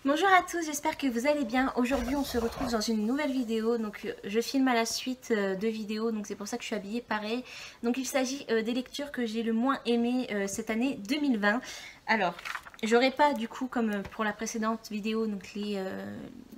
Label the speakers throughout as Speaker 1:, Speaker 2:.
Speaker 1: Bonjour à tous, j'espère que vous allez bien. Aujourd'hui on se retrouve dans une nouvelle vidéo. Donc je filme à la suite de vidéos, donc c'est pour ça que je suis habillée pareil. Donc il s'agit des lectures que j'ai le moins aimées cette année 2020. Alors, j'aurais pas du coup comme pour la précédente vidéo, donc les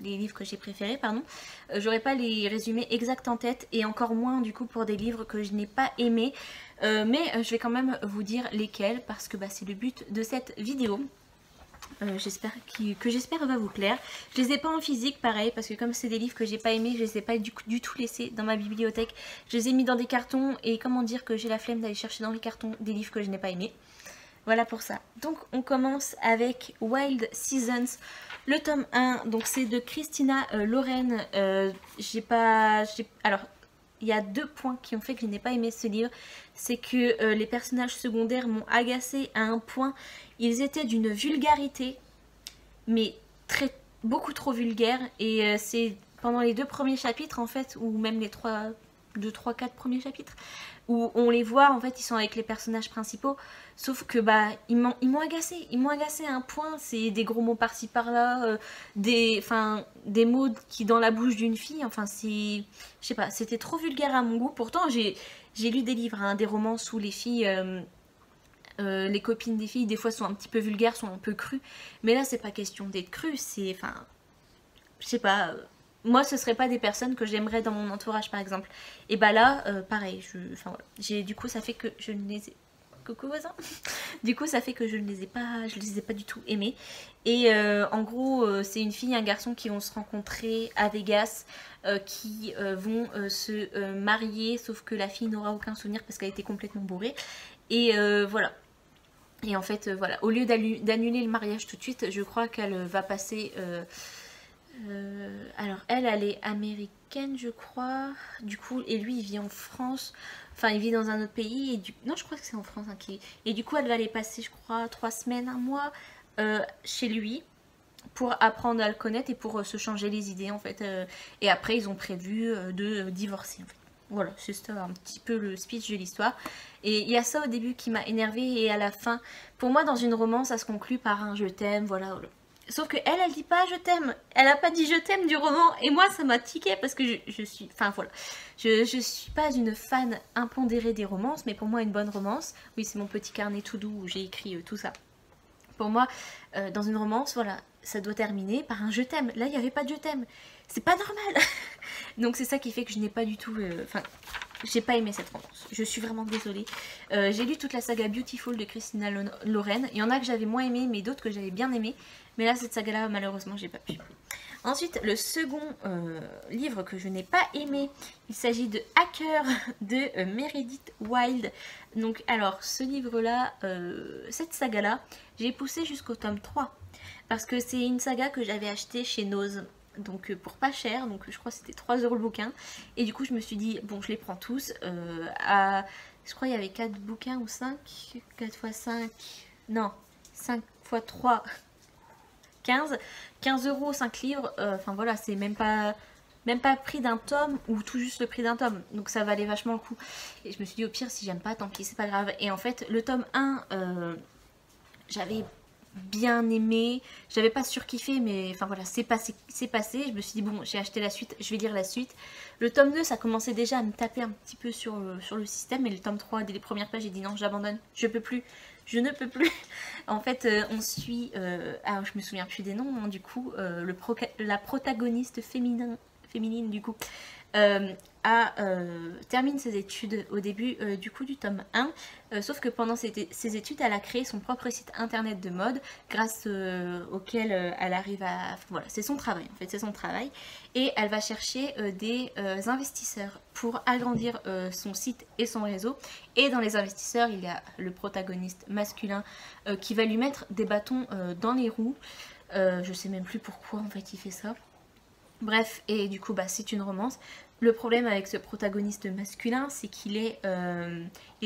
Speaker 1: livres que j'ai préférés, pardon. J'aurais pas les résumés exacts en tête et encore moins du coup pour des livres que je n'ai pas aimés. Mais je vais quand même vous dire lesquels parce que c'est le but de cette vidéo. J'espère va vous plaire. Je les ai pas en physique pareil parce que comme c'est des livres que j'ai pas aimés, je les ai pas du tout laissés dans ma bibliothèque. Je les ai mis dans des cartons et comment dire que j'ai la flemme d'aller chercher dans les cartons des livres que je n'ai pas aimés. Voilà pour ça. Donc on commence avec Wild Seasons, le tome 1. Donc c'est de Christina Lauren. Alors il y a deux points qui ont fait que je n'ai pas aimé ce livre. C'est que les personnages secondaires m'ont agacée à un point. Ils étaient d'une vulgarité, mais beaucoup trop vulgaire. Et c'est pendant les deux premiers chapitres, en fait, ou même les 4 premiers chapitres, où on les voit, en fait, ils sont avec les personnages principaux. Sauf que, ils m'ont agacé à un point. C'est des gros mots par-ci par-là, des mots qui dans la bouche d'une fille. Enfin, je sais pas, c'était trop vulgaire à mon goût. Pourtant, j'ai lu des livres, hein, des romans où les filles... les copines des filles des fois sont un petit peu vulgaires, sont un peu crues, mais là c'est pas question d'être crue, je sais pas, moi ce serait pas des personnes que j'aimerais dans mon entourage par exemple, et là pareil, du coup ça fait que je ne les ai, coucou voisin, du coup ça fait que je les ai pas du tout aimés, et en gros c'est une fille et un garçon qui vont se rencontrer à Vegas, qui vont se marier, sauf que la fille n'aura aucun souvenir parce qu'elle était complètement bourrée, et voilà. Et en fait, voilà, au lieu d'annuler le mariage tout de suite, je crois qu'elle va passer... alors, elle est américaine, je crois. Du coup, et lui, il vit en France. Enfin, il vit dans un autre pays. Non, je crois que c'est en France. Hein, et du coup, elle va aller passer, je crois, 3 semaines, un mois chez lui pour apprendre à le connaître et pour se changer les idées, en fait. Et après, ils ont prévu de divorcer, en fait. Voilà, c'est ça un petit peu le speech de l'histoire. Et il y a ça au début qui m'a énervée et à la fin, pour moi dans une romance, ça se conclut par un je t'aime, voilà. Sauf que elle dit pas je t'aime. Elle a pas dit je t'aime du roman et moi ça m'a tiqué parce que je suis... Enfin voilà, je suis pas une fan impondérée des romances, mais pour moi une bonne romance, oui c'est mon petit carnet tout doux où j'ai écrit tout ça. Pour moi, dans une romance, voilà, ça doit terminer par un je t'aime. Là, il n'y avait pas de je t'aime. C'est pas normal. Donc c'est ça qui fait que je n'ai pas du tout... j'ai pas aimé cette romance. Je suis vraiment désolée. J'ai lu toute la saga Beautiful de Christina Lauren. Il y en a que j'avais moins aimé, mais d'autres que j'avais bien aimé. Mais là, cette saga-là, malheureusement, j'ai pas pu. Ensuite, le second livre que je n'ai pas aimé, il s'agit de Hacker de Meredith Wild. Donc, alors, ce livre-là, cette saga-là, j'ai poussé jusqu'au tome 3. Parce que c'est une saga que j'avais achetée chez Nose. Donc, pour pas cher, donc je crois que c'était 3 € le bouquin. Et du coup, je me suis dit, bon, je les prends tous. Je crois qu'il y avait 4 bouquins ou 5. 4 x 5. Non, 5 x 3. 15 €, 5 livres, enfin voilà, c'est même pas le prix d'un tome ou tout juste le prix d'un tome, donc ça valait vachement le coup. Et je me suis dit au pire si j'aime pas, tant pis, c'est pas grave. Et en fait le tome 1, j'avais bien aimé, j'avais pas surkiffé, mais enfin voilà, c'est passé. Je me suis dit bon, j'ai acheté la suite, je vais lire la suite. Le tome 2, ça commençait déjà à me taper un petit peu sur le système, et le tome 3, dès les premières pages, j'ai dit non, j'abandonne, je peux plus. Je ne peux plus. En fait, on suit... alors, je me souviens plus des noms, hein, du coup. La protagoniste féminine, du coup, termine ses études au début du coup du tome 1. Sauf que pendant ses études, elle a créé son propre site internet de mode grâce auquel elle arrive à... Voilà, c'est son travail, en fait, c'est son travail. Et elle va chercher des investisseurs pour agrandir son site et son réseau. Et dans les investisseurs, il y a le protagoniste masculin qui va lui mettre des bâtons dans les roues. Je sais même plus pourquoi, en fait, il fait ça. Bref, et du coup, c'est une romance. Le problème avec ce protagoniste masculin, c'est qu'il est,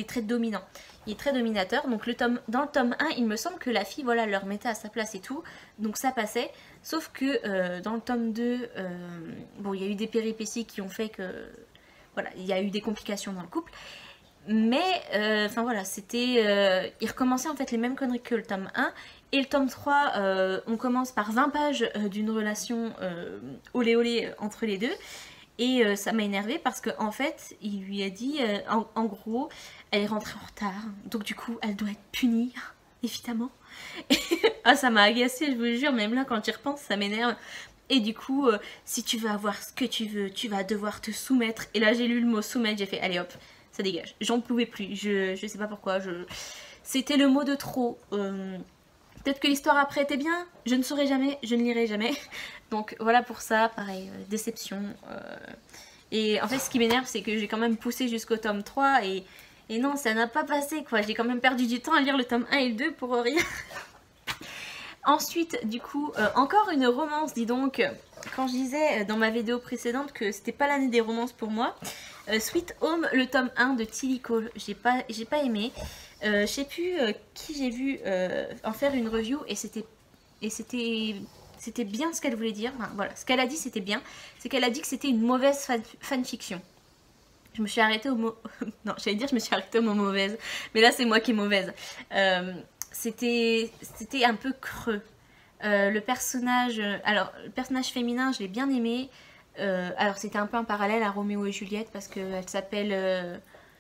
Speaker 1: très dominant. Il est très dominateur. Donc dans le tome 1, il me semble que la fille, voilà, leur mettait à sa place et tout. Donc ça passait. Sauf que dans le tome 2, bon, il y a eu des péripéties qui ont fait que... Voilà, il y a eu des complications dans le couple. Mais, enfin voilà, c'était... il recommençait en fait les mêmes conneries que le tome 1. Et le tome 3, on commence par 20 pages d'une relation olé olé entre les deux. Et ça m'a énervée parce qu'en fait, il lui a dit, en gros, elle est rentrée en retard. Donc du coup, elle doit être punie, évidemment. Ah, ça m'a agacée, je vous jure, même là, quand j'y repense, ça m'énerve. Et du coup, si tu veux avoir ce que tu veux, tu vas devoir te soumettre. Et là, j'ai lu le mot soumettre, j'ai fait, allez hop, ça dégage. J'en pouvais plus, je sais pas pourquoi, c'était le mot de trop. Peut-être que l'histoire après était bien, je ne saurais jamais, je ne lirai jamais. Donc voilà pour ça, pareil, déception. Et en fait, ce qui m'énerve, c'est que j'ai quand même poussé jusqu'au tome 3 et non, ça n'a pas passé quoi. J'ai quand même perdu du temps à lire le tome 1 et le 2 pour rien. Ensuite, du coup, encore une romance, dis donc. Quand je disais dans ma vidéo précédente que c'était pas l'année des romances pour moi, Sweet Home, le tome 1 de Tilly Cole, j'ai pas aimé. Je sais plus qui j'ai vu en faire une review et c'était bien ce qu'elle voulait dire. Enfin, voilà, ce qu'elle a dit c'était bien. C'est qu'elle a dit que c'était une mauvaise fanfiction. Je me suis arrêtée au mot... non, j'allais dire je me suis arrêtée au mot mauvaise. Mais là c'est moi qui est mauvaise. C'était un peu creux. Le personnage... Alors, le personnage féminin, je l'ai bien aimé. Alors, c'était un peu un parallèle à Roméo et Juliette parce qu'elle s'appelle...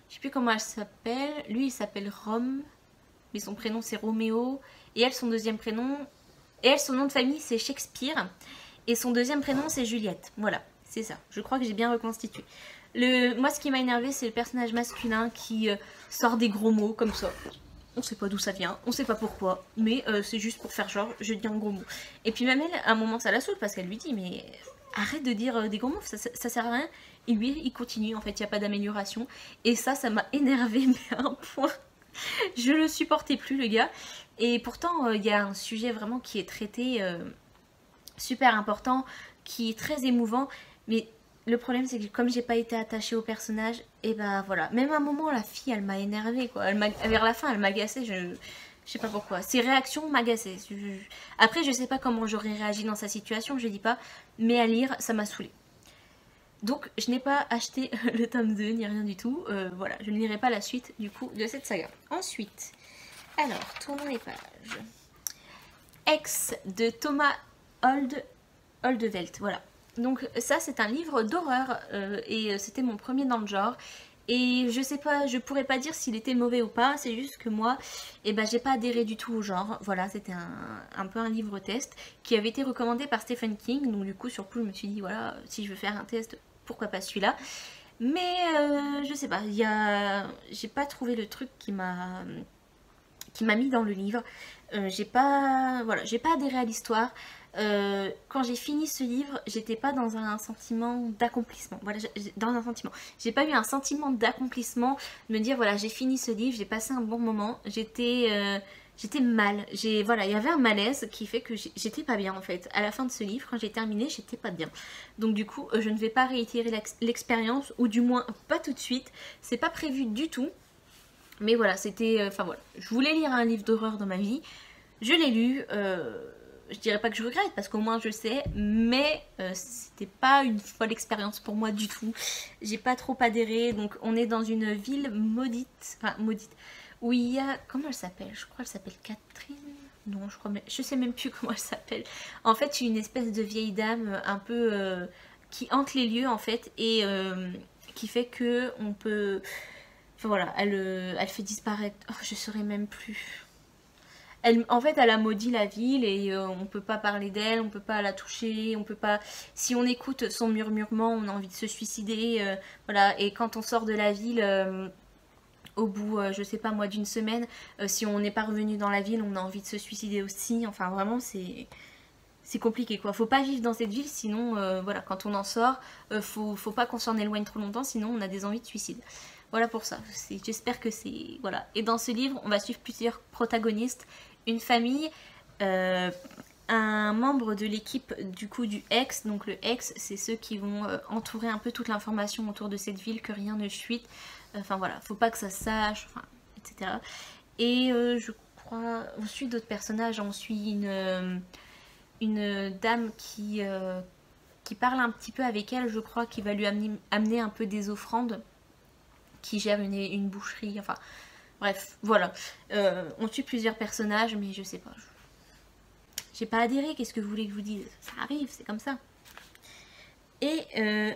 Speaker 1: je sais plus comment elle s'appelle. Lui, il s'appelle Rome. Mais son prénom, c'est Roméo. Et elle, son deuxième prénom... Et elle, son nom de famille, c'est Shakespeare. Et son deuxième prénom, c'est Juliette. Voilà, c'est ça. Je crois que j'ai bien reconstitué. Moi, ce qui m'a énervé, c'est le personnage masculin qui sort des gros mots comme ça. On sait pas d'où ça vient, on sait pas pourquoi, mais c'est juste pour faire genre, je dis un gros mot. Et puis même elle, à un moment, ça la saoule parce qu'elle lui dit, mais arrête de dire des gros mots, ça sert à rien. Et lui, il continue, en fait, il n'y a pas d'amélioration. Et ça m'a énervé, mais à un point. Je le supportais plus, le gars. Et pourtant, il y a un sujet vraiment qui est traité super important, qui est très émouvant, mais le problème c'est que comme j'ai pas été attachée au personnage, et ben voilà, même à un moment la fille elle m'a énervée quoi, vers la fin elle m'agaçait, je sais pas pourquoi, ses réactions m'agaçaient. Après je sais pas comment j'aurais réagi dans sa situation, je dis pas, mais à lire ça m'a saoulée. Donc je n'ai pas acheté le tome 2 ni rien du tout, voilà, je ne lirai pas la suite du coup de cette saga. Ensuite, alors tournons les pages. Ex de Thomas Oldevelt, voilà. Donc ça c'est un livre d'horreur et c'était mon premier dans le genre. Et je sais pas, je pourrais pas dire s'il était mauvais ou pas, c'est juste que moi, eh ben, j'ai pas adhéré du tout au genre. Voilà, c'était un peu un livre test qui avait été recommandé par Stephen King. Donc du coup, sur le coup, je me suis dit, voilà, si je veux faire un test, pourquoi pas celui-là. Mais je sais pas, j'ai pas trouvé le truc qui m'a mis dans le livre. J'ai pas adhéré à l'histoire. Quand j'ai fini ce livre, j'étais pas dans un sentiment d'accomplissement. Voilà, dans un sentiment. J'ai pas eu un sentiment d'accomplissement, de me dire voilà, j'ai fini ce livre, j'ai passé un bon moment. J'étais mal. Voilà, il y avait un malaise qui fait que j'étais pas bien en fait. À la fin de ce livre, quand j'ai terminé, j'étais pas bien. Donc du coup, je ne vais pas réitérer l'expérience, ou du moins pas tout de suite. C'est pas prévu du tout. Mais voilà, c'était... Enfin voilà, je voulais lire un livre d'horreur dans ma vie. Je l'ai lu. Je dirais pas que je regrette parce qu'au moins je sais. Mais c'était pas une folle expérience pour moi du tout. J'ai pas trop adhéré. Donc on est dans une ville maudite. Enfin maudite. Où il y a... Comment elle s'appelle? Je crois qu'elle s'appelle Catherine. Non, je sais même plus comment elle s'appelle. En fait, une espèce de vieille dame un peu... qui hante les lieux en fait. Et qui fait que on peut... Enfin voilà, elle fait disparaître... Oh, je saurais même plus. En fait, elle a maudit la ville et on peut pas parler d'elle, on peut pas la toucher, on peut pas... Si on écoute son murmurement, on a envie de se suicider. Voilà, et quand on sort de la ville, au bout, je sais pas moi, d'une semaine, si on n'est pas revenu dans la ville, on a envie de se suicider aussi. Enfin, vraiment, c'est compliqué quoi. Faut pas vivre dans cette ville, sinon, voilà, quand on en sort, faut pas qu'on s'en éloigne trop longtemps, sinon on a des envies de suicide. Voilà pour ça, j'espère que c'est... Voilà. Et dans ce livre, on va suivre plusieurs protagonistes, une famille, un membre de l'équipe du coup du ex. Donc le ex, c'est ceux qui vont entourer un peu toute l'information autour de cette ville, que rien ne fuite. Enfin voilà, faut pas que ça sache, enfin, etc. Et je crois, on suit d'autres personnages, on suit une dame qui parle un petit peu avec elle, je crois, qui va lui amener un peu des offrandes, qui gère une boucherie, enfin bref, voilà. On tue plusieurs personnages, mais je sais pas. J'ai pas adhéré, qu'est-ce que vous voulez que je vous dise? Ça arrive, c'est comme ça. Et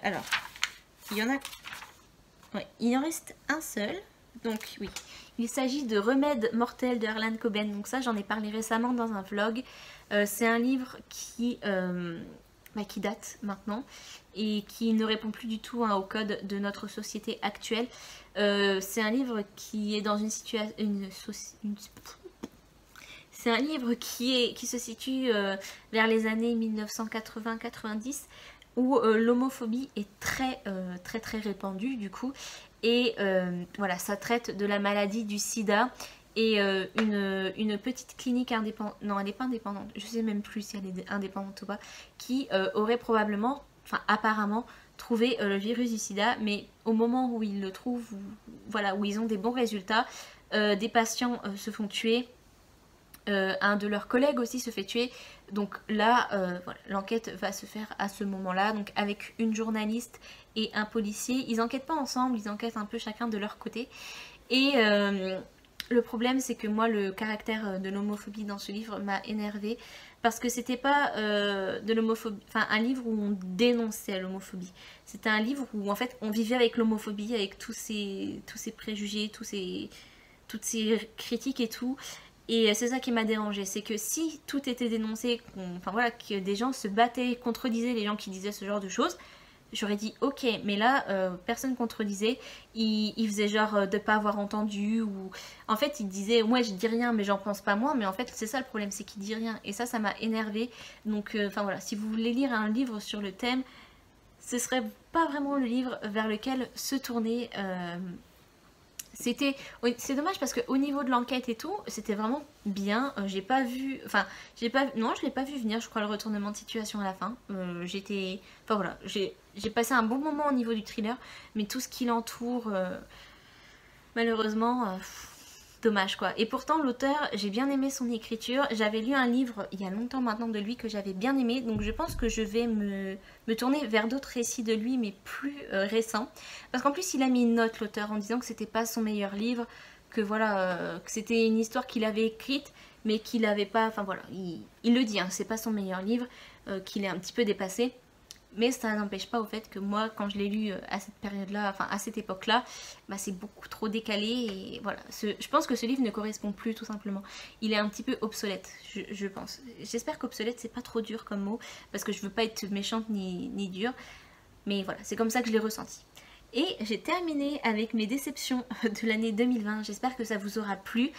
Speaker 1: alors, il y en a... Ouais, il en reste un seul. Donc oui, il s'agit de Remède mortel de Harlan Coben. Donc ça, j'en ai parlé récemment dans un vlog. C'est un livre qui date maintenant et qui ne répond plus du tout au code de notre société actuelle. C'est un livre qui est dans une situation... C'est un livre qui se situe vers les années 1980-90 où l'homophobie est très répandue du coup. Et voilà, ça traite de la maladie du sida et une petite clinique indépendante, non elle n'est pas indépendante, je sais même plus si elle est indépendante ou pas, qui aurait probablement, enfin apparemment, trouvé le virus du sida, mais au moment où ils le trouvent, voilà, où ils ont des bons résultats, des patients se font tuer. Un de leurs collègues aussi se fait tuer, donc là voilà, l'enquête va se faire à ce moment là, donc avec une journaliste et un policier. Ils enquêtent pas ensemble, ils enquêtent un peu chacun de leur côté. Et le problème c'est que moi le caractère de l'homophobie dans ce livre m'a énervée, parce que c'était pas de l'homophobie, enfin un livre où on dénonçait l'homophobie, c'était un livre où en fait on vivait avec l'homophobie, avec tous ces préjugés, toutes ces critiques et tout. Et c'est ça qui m'a dérangée, c'est que si tout était dénoncé, enfin voilà, que des gens se battaient, contredisaient les gens qui disaient ce genre de choses, j'aurais dit ok, mais là personne contredisait, il faisait genre de pas avoir entendu, ou en fait il disait ouais je dis rien mais j'en pense pas moins, mais en fait c'est ça le problème, c'est qu'il dit rien, et ça m'a énervé. Donc enfin voilà, si vous voulez lire un livre sur le thème, ce serait pas vraiment le livre vers lequel se tourner. C'est dommage parce qu'au niveau de l'enquête et tout, c'était vraiment bien. J'ai pas vu, enfin, non, je l'ai pas vu venir, je crois, le retournement de situation à la fin. Enfin voilà, j'ai passé un bon moment au niveau du thriller, mais tout ce qui l'entoure, malheureusement, dommage quoi. Et pourtant l'auteur, j'ai bien aimé son écriture. J'avais lu un livre il y a longtemps maintenant de lui que j'avais bien aimé, donc je pense que je vais me tourner vers d'autres récits de lui, mais plus récents. Parce qu'en plus il a mis une note, l'auteur, en disant que c'était pas son meilleur livre, que voilà, que c'était une histoire qu'il avait écrite, mais qu'il avait pas, enfin voilà, il le dit, hein, c'est pas son meilleur livre, qu'il est un petit peu dépassé. Mais ça n'empêche pas au fait que moi, quand je l'ai lu à cette période-là, enfin à cette époque-là, bah, c'est beaucoup trop décalé, et voilà. Je pense que ce livre ne correspond plus, tout simplement. Il est un petit peu obsolète, je pense. J'espère qu'obsolète, c'est pas trop dur comme mot, parce que je veux pas être méchante ni dure. Mais voilà, c'est comme ça que je l'ai ressenti. Et j'ai terminé avec mes déceptions de l'année 2020. J'espère que ça vous aura plu.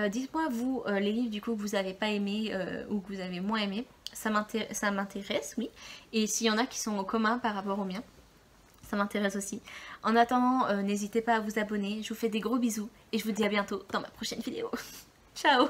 Speaker 1: Dites-moi vous les livres du coup que vous n'avez pas aimé ou que vous avez moins aimé. Ça m'intéresse, oui. Et s'il y en a qui sont en commun par rapport aux miens, ça m'intéresse aussi. En attendant, n'hésitez pas à vous abonner. Je vous fais des gros bisous et je vous dis à bientôt dans ma prochaine vidéo. Ciao!